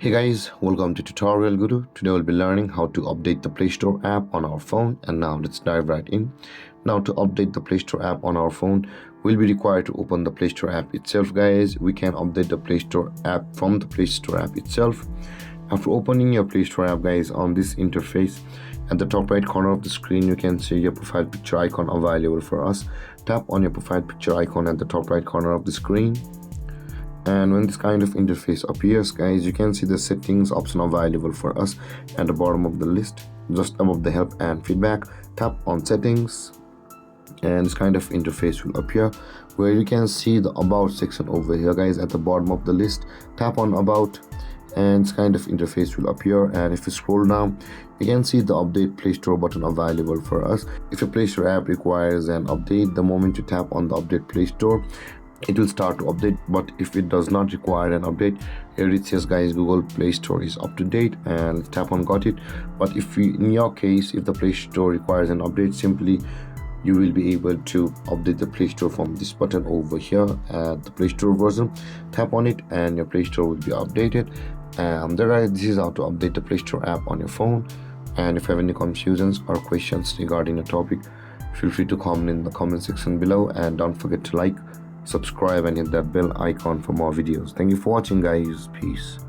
Hey guys, welcome to Tutorial Guru. Today we'll be learning how to update the Play Store app on our phone, and now let's dive right in. Now to update the Play Store app on our phone, we'll be required to open the Play Store app itself. Guys, we can update the Play Store app from the Play Store app itself. After opening your Play Store app, guys, on this interface, at the top right corner of the screen, you can see your profile picture icon available for us. Tap on your profile picture icon at the top right corner of the screen. And when this kind of interface appears, guys, you can see the settings option available for us at the bottom of the list, just above the help and feedback. Tap on settings and this kind of interface will appear where you can see the about section over here, guys, at the bottom of the list. Tap on about and this kind of interface will appear, and if you scroll down, you can see the update Play Store button available for us. If your Play Store app requires an update, the moment you tap on the update Play Store, it will start to update. But if it does not require an update, here it says, guys, Google Play Store is up to date, and tap on got it. But if in your case, if the Play Store requires an update, simply you will be able to update the Play Store from this button over here at the Play Store version. Tap on it and your Play Store will be updated. This is how to update the Play Store app on your phone. And if you have any confusions or questions regarding the topic, feel free to comment in the comment section below, and don't forget to like, subscribe and hit that bell icon for more videos. Thank you for watching, guys. Peace.